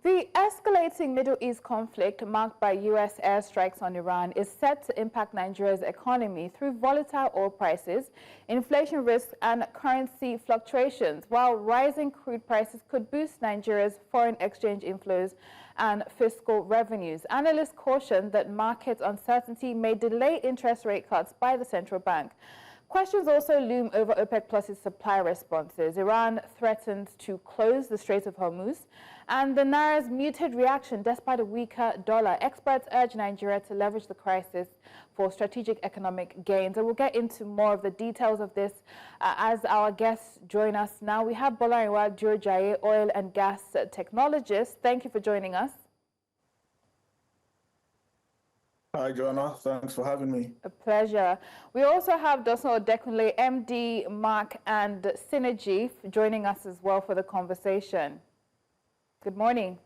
The escalating Middle East conflict marked by U.S. airstrikes on Iran is set to impact Nigeria's economy through volatile oil prices, inflation risks and currency fluctuations, while rising crude prices could boost Nigeria's foreign exchange inflows and fiscal revenues. Analysts caution that market uncertainty may delay interest rate cuts by the central bank. Questions also loom over OPEC Plus's supply responses. Iran threatened to close the Strait of Hormuz, and the Naira's muted reaction despite a weaker dollar. Experts urge Nigeria to leverage the crisis for strategic economic gains. And we'll get into more of the details of this as our guests join us now. We have Bolarinwa Durojaiye, oil and gas technologist. Thank you for joining us. Hi, Joanna. Thanks for having me. A pleasure. We also have Dosu Odekunle, MD, Marque Synergy, joining us as well for the conversation. Good morning.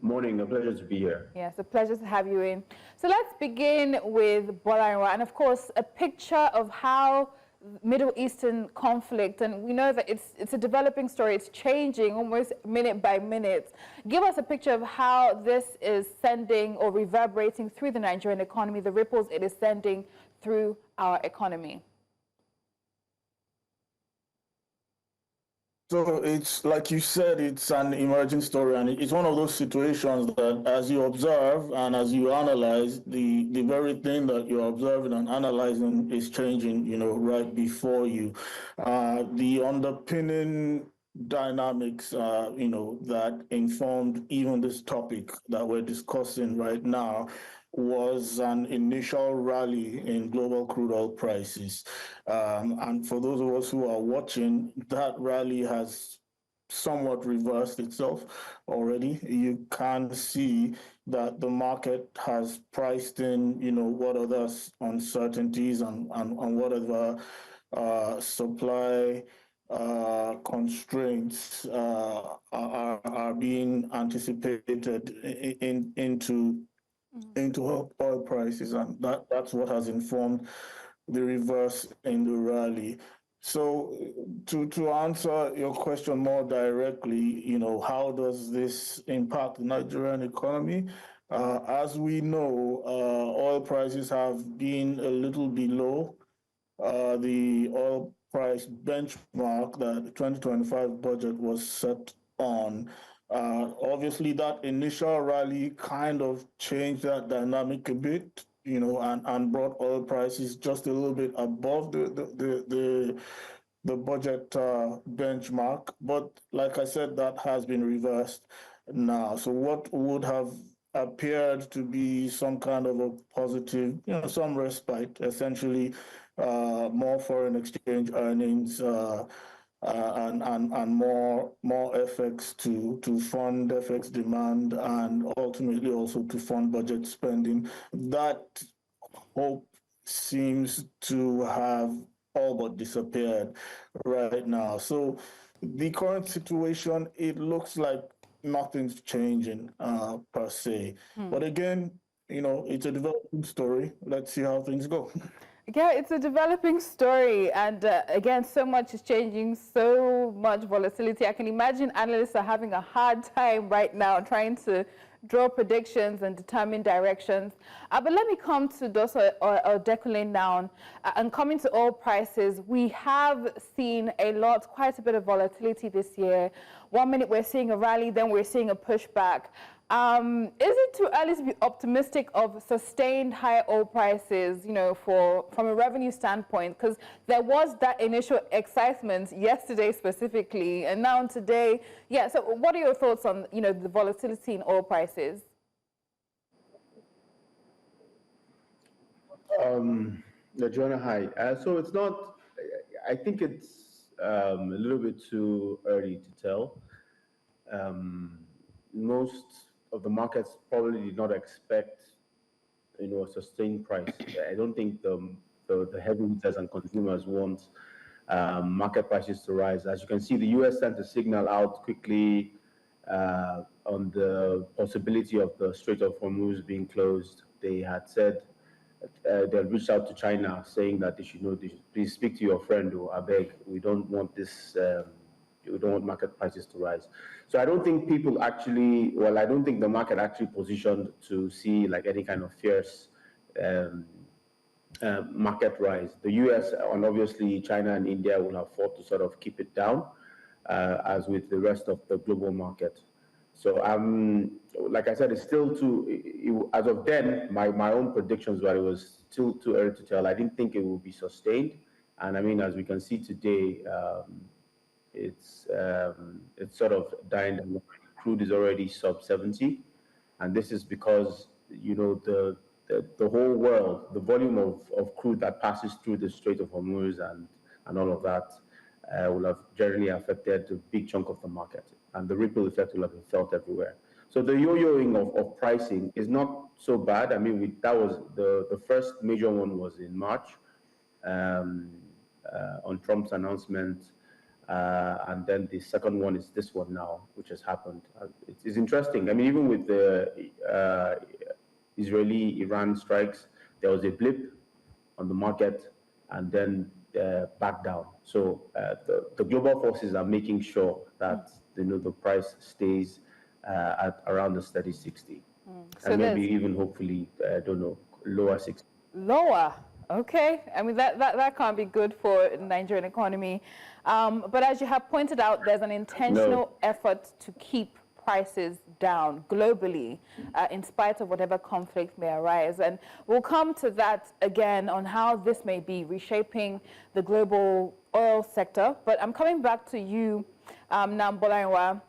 Morning. A pleasure to be here. Yes, a pleasure to have you in. So let's begin with Bolarinwa, and of course, a picture of how Middle Eastern conflict, and we know that it's a developing story. It's changing almost minute by minute. Give us a picture of how this is sending or reverberating through the Nigerian economy, the ripples it is sending through our economy. So it's like you said, it's an emerging story, and it's one of those situations that as you observe and as you analyze, the very thing that you're observing and analyzing is changing, right before you. The underpinning dynamics, that informed even this topic that we're discussing right now was an initial rally in global crude oil prices. And for those of us who are watching, that rally has somewhat reversed itself already. You can see that the market has priced in, what other uncertainties and whatever supply constraints are being anticipated into oil prices, and that's what has informed the reverse in the rally. So to answer your question more directly, how does this impact the Nigerian economy? As we know, oil prices have been a little below the oil price benchmark that the 2025 budget was set on. Obviously, that initial rally kind of changed that dynamic a bit, and brought oil prices just a little bit above the budget benchmark. But like I said, that has been reversed now. So what would have appeared to be some kind of a positive, some respite, essentially more foreign exchange earnings, and more FX to fund FX demand, and ultimately also to fund budget spending. That hope seems to have all but disappeared right now. So the current situation, it looks like nothing's changing per se. But again, it's a developing story. Let's see how things go. Yeah, it's a developing story, and again, so much is changing, so much volatility. I can imagine analysts are having a hard time right now trying to draw predictions and determine directions. But let me come to Dosu Odekunle now, and coming to oil prices. We have seen quite a bit of volatility this year. 1 minute we're seeing a rally, then we're seeing a pushback. Is it too early to be optimistic of sustained higher oil prices, from a revenue standpoint? Because there was that initial excitement yesterday specifically, and now today, yeah. So what are your thoughts on, the volatility in oil prices? Joanna, hi. So it's not, I think it's a little bit too early to tell. Most of the markets probably did not expect, a sustained price. I don't think the heavy hitters and consumers want market prices to rise. As you can see, the U.S. sent a signal out quickly on the possibility of the Strait of Hormuz being closed. They had said they had reached out to China saying that they should please speak to your friend, or I beg, we don't want this we don't want market prices to rise. So I don't think people actually, well, I don't think the market actually positioned to see like any kind of fierce market rise. The US and obviously China and India will have fought to sort of keep it down, as with the rest of the global market. So like I said, it's still as of then, my own predictions were it was still too early to tell. I didn't think it would be sustained. And I mean, as we can see today, it's sort of dying down. Crude is already sub 70. And this is because, you know, the whole world, the volume of crude that passes through the Strait of Hormuz and all of that will have generally affected a big chunk of the market. And the ripple effect will have been felt everywhere. So the yo-yoing of pricing is not so bad. I mean, that was the first major one was in March on Trump's announcement. And then the second one is this one now, which has happened. It's interesting. I mean, even with the Israeli-Iran strikes, there was a blip on the market and then back down. So the global forces are making sure that the price stays at around the steady 60. So and maybe even hopefully, I don't know, lower 60. Lower. Okay. I mean, that can't be good for the Nigerian economy. But as you have pointed out, there's an intentional effort to keep prices down globally, in spite of whatever conflict may arise. And we'll come to that again on how this may be reshaping the global oil sector. But I'm coming back to you now, Bolarinwa.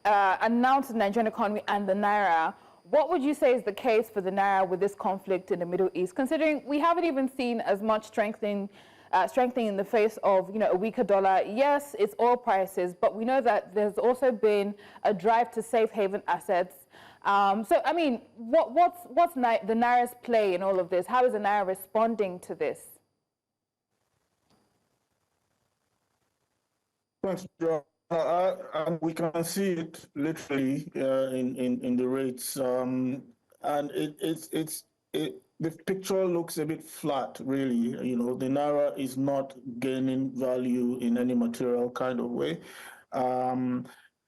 Announced the Nigerian economy and the Naira. What would you say is the case for the Naira with this conflict in the Middle East, considering we haven't even seen as much strengthening in the face of, you know, a weaker dollar? Yes, it's oil prices, but we know that there's also been a drive to safe haven assets. So, I mean, what's the Naira's play in all of this? How is the Naira responding to this? Thanks, John. We can see it literally in the rates, and the picture looks a bit flat, really. You know, the Naira is not gaining value in any material kind of way. And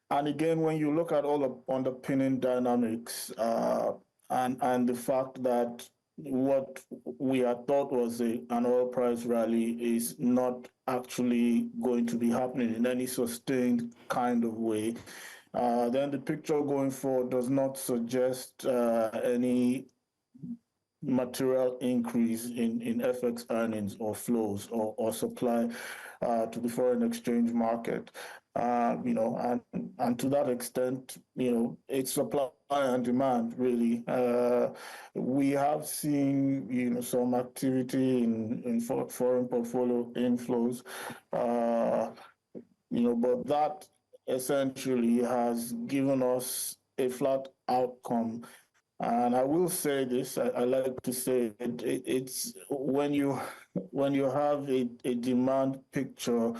again, when you look at all the underpinning dynamics and the fact that what we had thought was an oil price rally is not actually going to be happening in any sustained kind of way, then the picture going forward does not suggest any material increase in FX earnings or flows or supply to the foreign exchange market. You know, and to that extent, you know, it's supply and demand, really. We have seen, you know, some activity in foreign portfolio inflows, you know, but that essentially has given us a flat outcome. And I will say this, I like to say it's when you have a demand picture,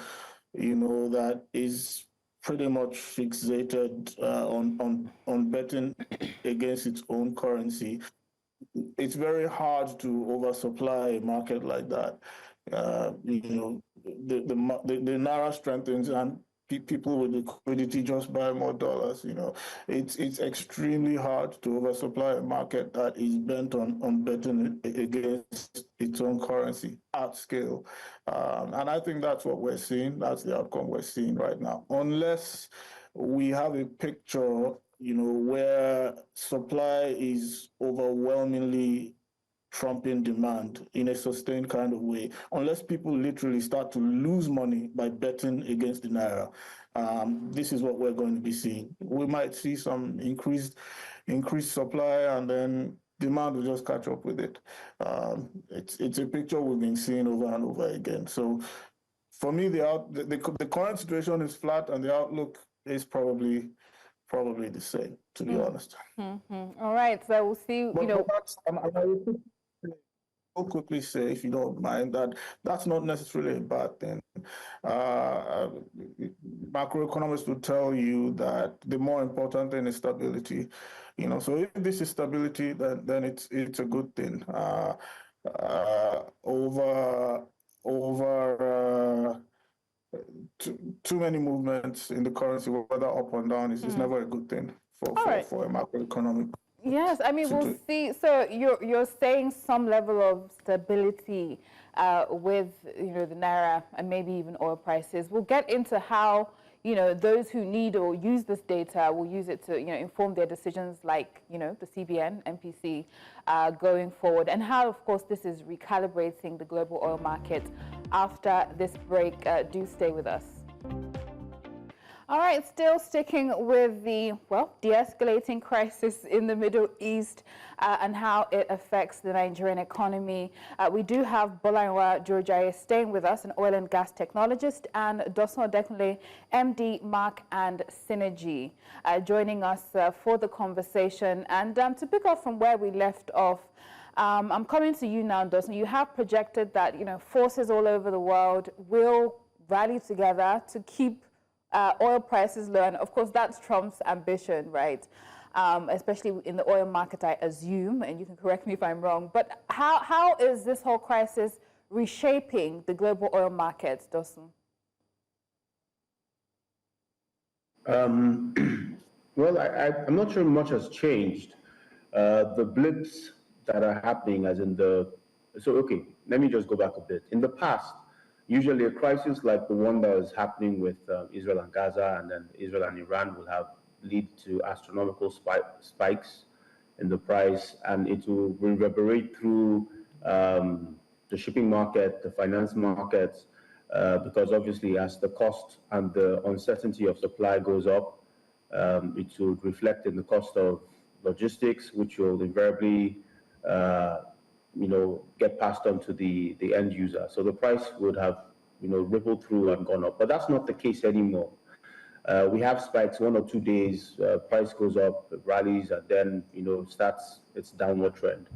you know, that is pretty much fixated on betting against its own currency, it's very hard to oversupply a market like that. You know, the Naira strengthens and people with liquidity just buy more dollars. You know, it's extremely hard to oversupply a market that is bent on betting against its own currency at scale. And I think that's what we're seeing. That's the outcome we're seeing right now. Unless we have a picture, you know, where supply is overwhelmingly trumping demand in a sustained kind of way, unless people literally start to lose money by betting against the Naira. This is what we're going to be seeing. We might see some increased supply, and then demand will just catch up with it. It's a picture we've been seeing over and over again. So for me, the current situation is flat, and the outlook is probably the same, to be honest. All right, so we'll see. I'll quickly say, if you don't mind, that that's not necessarily a bad thing. Macroeconomists will tell you that the more important thing is stability. You know, so if this is stability, then it's a good thing. too many movements in the currency, whether up or down, is never a good thing for a macroeconomic. Yes, I mean, we'll see. So you're saying some level of stability with, the Naira and maybe even oil prices. We'll get into how, those who need or use this data will use it to, inform their decisions like, the CBN, MPC going forward, and how, of course, this is recalibrating the global oil market after this break. Do stay with us. All right, still sticking with the, de-escalating crisis in the Middle East and how it affects the Nigerian economy. We do have Bolarinwa Durojaiye staying with us, an oil and gas technologist, and Dosu Odekunle, MD, Marque Synergy, joining us for the conversation. And to pick up from where we left off, I'm coming to you now, Dosu. You have projected that, forces all over the world will rally together to keep oil prices low, and of course that's Trump's ambition, right? Especially in the oil market, I assume, and you can correct me if I'm wrong. But how is this whole crisis reshaping the global oil markets, Dosu? Well, I'm not sure much has changed. The blips that are happening, let me just go back a bit. In the past, usually a crisis like the one that was happening with Israel and Gaza, and then Israel and Iran will lead to astronomical spikes in the price, and it will reverberate through the shipping market, the finance markets, because obviously as the cost and the uncertainty of supply goes up, it will reflect in the cost of logistics, which will invariably get passed on to the end user. So the price would have, rippled through and gone up. But that's not the case anymore. We have spikes 1 or 2 days, price goes up, rallies, and then, starts its downward trend.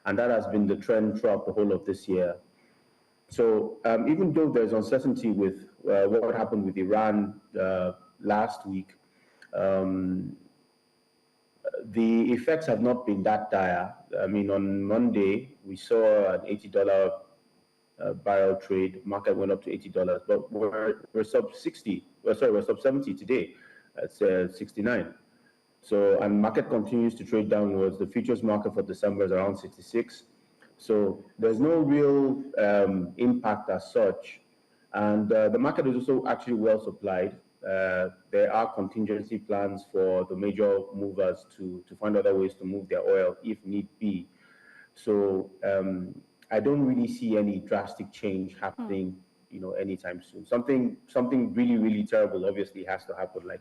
And that has been the trend throughout the whole of this year. So even though there's uncertainty with what happened with Iran last week, the effects have not been that dire. I mean, on Monday, we saw an $80 barrel trade. Market went up to $80, but we're sub 60. We're sub 70 today. It's 69. So, and market continues to trade downwards. The futures market for December is around 66. So there's no real impact as such. And the market is also actually well supplied. There are contingency plans for the major movers to find other ways to move their oil if need be. So I don't really see any drastic change happening, anytime soon. Something really, really terrible obviously has to happen, like,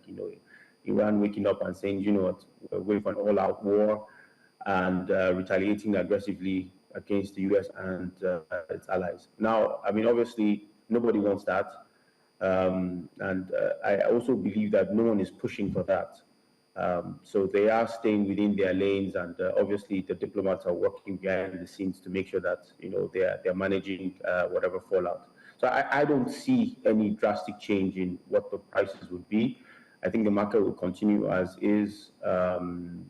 Iran waking up and saying, what, we're waiting for an all-out war and retaliating aggressively against the US and its allies. Now, I mean, obviously, nobody wants that. I also believe that no one is pushing for that. So they are staying within their lanes, and obviously the diplomats are working behind the scenes to make sure that they're managing whatever fallout. So I don't see any drastic change in what the prices would be. I think the market will continue as is, and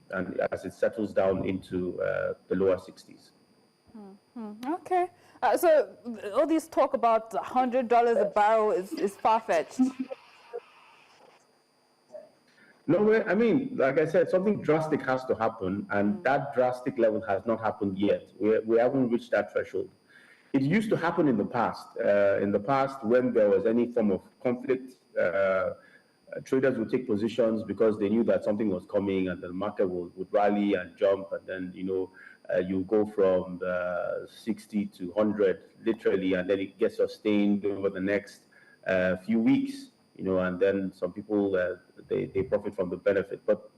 as it settles down into the lower 60s. Okay. So all this talk about $100 a barrel is far-fetched. No, I mean, like I said, something drastic has to happen, and that drastic level has not happened yet. We haven't reached that threshold. It used to happen in the past. In the past, when there was any form of conflict, traders would take positions because they knew that something was coming, and the market would rally and jump, and then, you go from 60 to 100, literally, and then it gets sustained over the next few weeks. And then some people, they profit from the benefit. But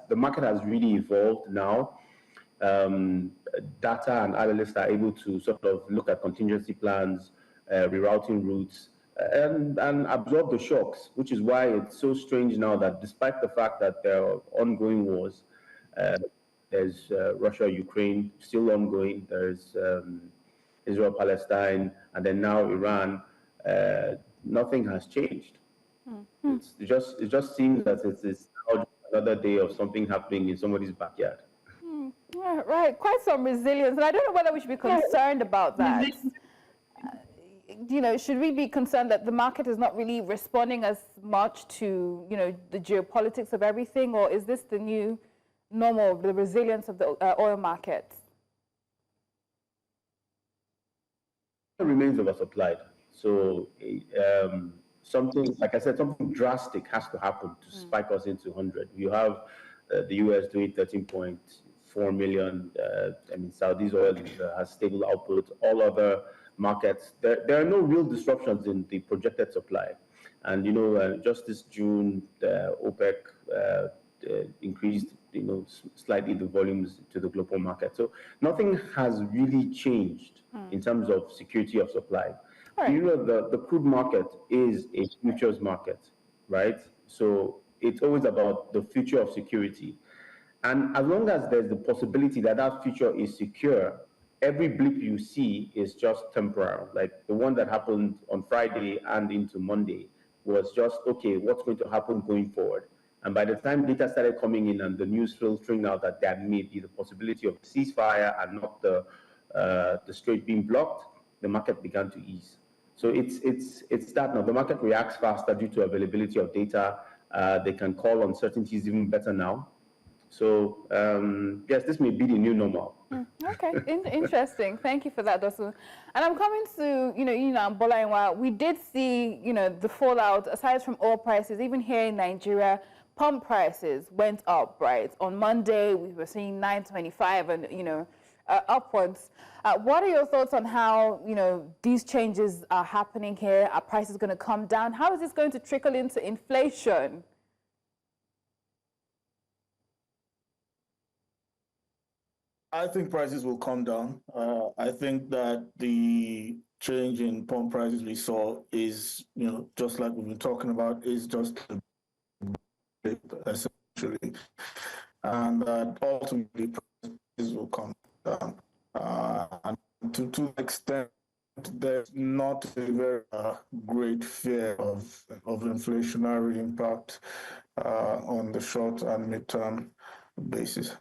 the market has really evolved now. Data and analysts are able to sort of look at contingency plans, rerouting routes, and absorb the shocks, which is why it's so strange now that despite the fact that there are ongoing wars, there's Russia-Ukraine still ongoing, there's Israel-Palestine, and then now Iran, nothing has changed. It just seems that it's another day of something happening in somebody's backyard. Right, quite some resilience, and I don't know whether we should be concerned about that. should we be concerned that the market is not really responding as much to, the geopolitics of everything, or is this the new normal, the resilience of the oil markets? It remains oversupplied. So something, like I said, something drastic has to happen to spike us into 100. You have the US doing 13.4 million. Saudi's oil has stable output. All other markets, there are no real disruptions in the projected supply. And, just this June, OPEC increased, slightly the volumes to the global market. So nothing has really changed in terms of security of supply. Right. The crude market is a futures market, right? So it's always about the future of security. And as long as there's the possibility that that future is secure, every blip you see is just temporal. Like the one that happened on Friday and into Monday was just, okay, what's going to happen going forward? And by the time data started coming in and the news filtering out that there may be the possibility of a ceasefire and not the strait being blocked, the market began to ease. So it's that now. The market reacts faster due to availability of data. They can call uncertainties even better now. So yes, this may be the new normal. Okay, interesting. Thank you for that, Dosu. And I'm coming to, Bolarinwa. We did see, the fallout, aside from oil prices, even here in Nigeria, pump prices went up, right? On Monday, we were seeing 925 and, upwards. What are your thoughts on how, these changes are happening here? Are prices going to come down? How is this going to trickle into inflation? I think prices will come down. I think that the change in pump prices we saw is, just like we've been talking about, is just essentially, and that ultimately prices will come down. And to the extent there's not a very great fear of inflationary impact on the short and midterm basis.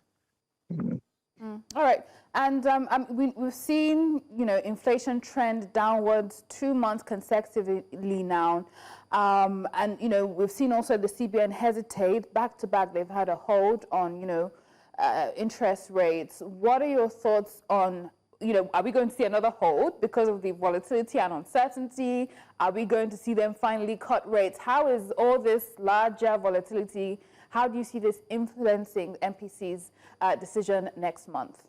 All right. And we've seen, inflation trend downwards 2 months consecutively now. And, we've seen also the CBN hesitate. Back to back, they've had a hold on, interest rates. What are your thoughts on, are we going to see another hold because of the volatility and uncertainty? Are we going to see them finally cut rates? How is all this larger volatility, how do you see this influencing MPC's decision next month?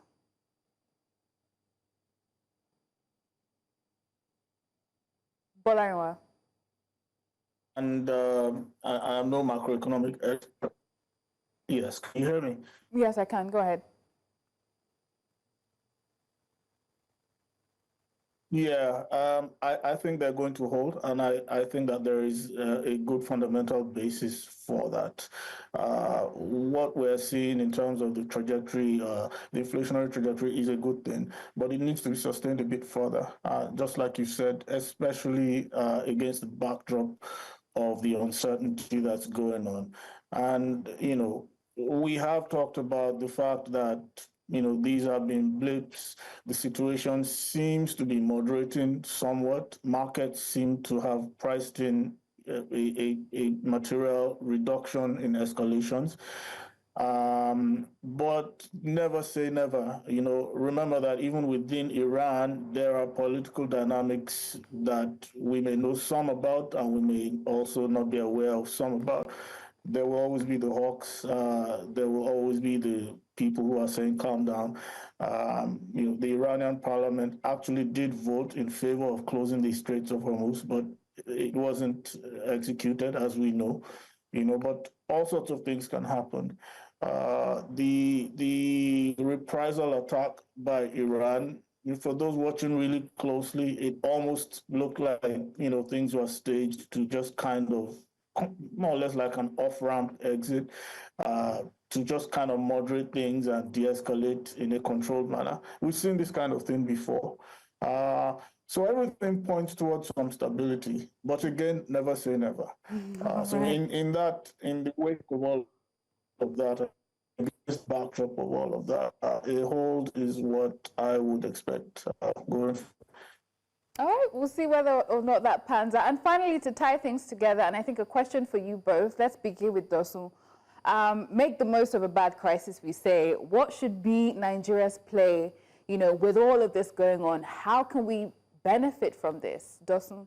Bolarinwa. And I'm no macroeconomic expert. Yes, can you hear me? Yes, I can. Go ahead. Yeah, I think they're going to hold, and I think that there is a good fundamental basis for that. What we're seeing in terms of the trajectory, the inflationary trajectory is a good thing, but it needs to be sustained a bit further, just like you said, especially against the backdrop of the uncertainty that's going on. And, we have talked about the fact that these have been blips. The situation seems to be moderating somewhat. Markets seem to have priced in a material reduction in escalations. But never say never. Remember that even within Iran, there are political dynamics that we may know some about and we may also not be aware of some about. There will always be the hawks. There will always be the people who are saying calm down. The Iranian parliament actually did vote in favor of closing the Strait of Hormuz, but it wasn't executed, as we know. But all sorts of things can happen. The reprisal attack by Iran, for those watching really closely, it almost looked like things were staged to just kind of more or less like an off-ramp exit to just kind of moderate things and de-escalate in a controlled manner. We've seen this kind of thing before. So everything points towards some stability, but again, never say never. So in the wake of all of that, this backdrop of all of that, a hold is what I would expect going forward. All right, we'll see whether or not that pans out. And finally, to tie things together, and I think a question for you both, let's begin with Dosu. Make the most of a bad crisis, we say. What should be Nigeria's play, with all of this going on? How can we benefit from this? Dosu?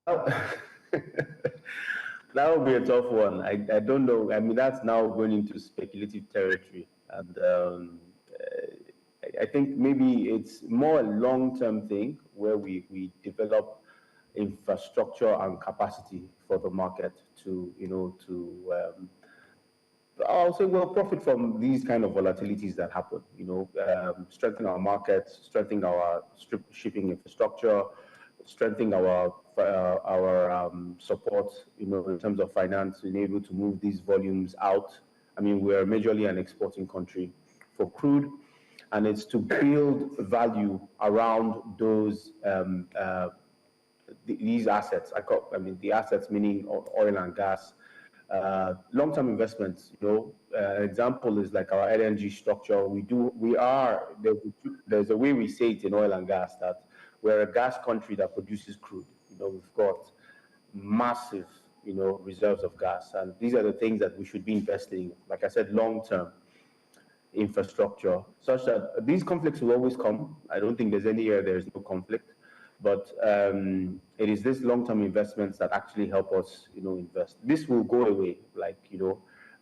Oh. That would be a tough one. I don't know. I mean, that's now going into speculative territory. And I think maybe it's more a long-term thing where we develop infrastructure and capacity for the market to, I'll say we'll profit from these kind of volatilities that happen, strengthen our markets, strengthen our shipping infrastructure, strengthening our support, in terms of finance, being able to move these volumes out. I mean, we're majorly an exporting country for crude, and it's to build value around those these assets. The assets meaning oil and gas, long-term investments. An example is like our LNG structure. There's a way we say it in oil and gas that we're a gas country that produces crude. We've got massive, reserves of gas. And these are the things that we should be investing in. Like I said, long-term infrastructure, such that these conflicts will always come. I don't think there's any year there's no conflict. But it is this long-term investments that actually help us, invest. This will go away,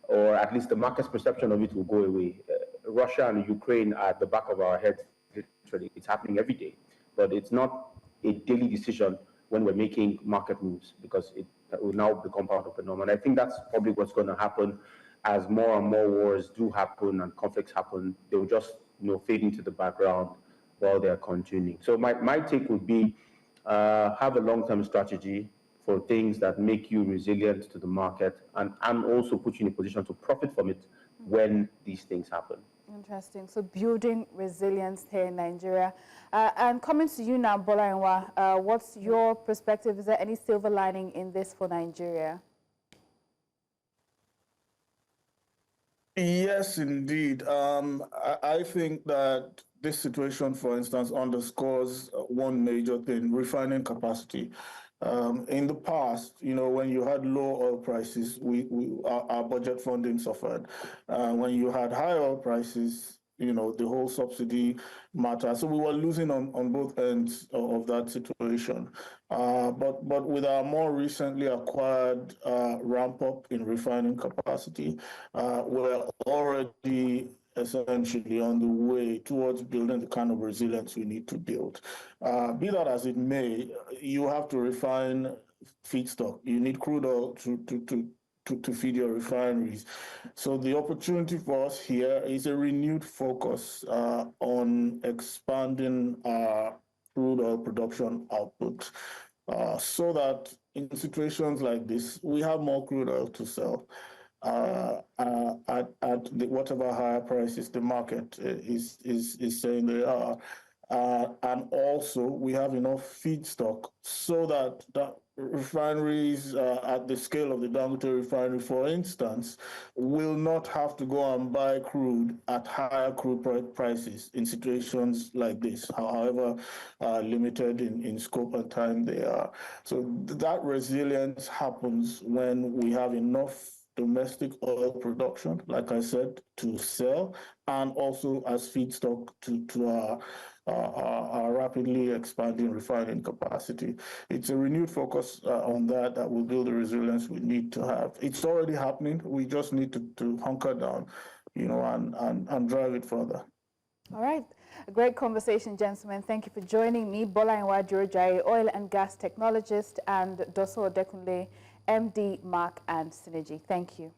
or at least the market's perception of it will go away. Russia and Ukraine are at the back of our heads, literally. It's happening every day. But it's not a daily decision when we're making market moves, because it will now become part of the norm. And I think that's probably what's going to happen as more and more wars do happen and conflicts happen. They will just fade into the background while they're continuing. So my take would be have a long-term strategy for things that make you resilient to the market and also put you in a position to profit from it when these things happen. Interesting. So building resilience here in Nigeria. And coming to you now, Bolarinwa, what's your perspective? Is there any silver lining in this for Nigeria? Yes, indeed. I think that this situation, for instance, underscores one major thing: refining capacity. In the past, when you had low oil prices, our budget funding suffered. When you had high oil prices, the whole subsidy matter. So we were losing on both ends of that situation. But with our more recently acquired ramp up in refining capacity, we're already essentially on the way towards building the kind of resilience we need to build. Be that as it may, you have to refine feedstock. You need crude oil to feed your refineries. So the opportunity for us here is a renewed focus on expanding our crude oil production output, so that in situations like this, we have more crude oil to sell at whatever higher prices the market is saying they are. And also, we have enough feedstock so that refineries at the scale of the Dangote refinery, for instance, will not have to go and buy crude at higher crude prices in situations like this, however limited in scope and time they are. So that resilience happens when we have enough domestic oil production, like I said, to sell, and also as feedstock to our rapidly expanding refining capacity. It's a renewed focus on that will build the resilience we need to have. It's already happening. We just need to hunker down, and drive it further. All right. A great conversation, gentlemen. Thank you for joining me. Bolarinwa Durojaiye, oil and gas technologist, and Dosu Odekunle, MD, Marque and Synergy. Thank you.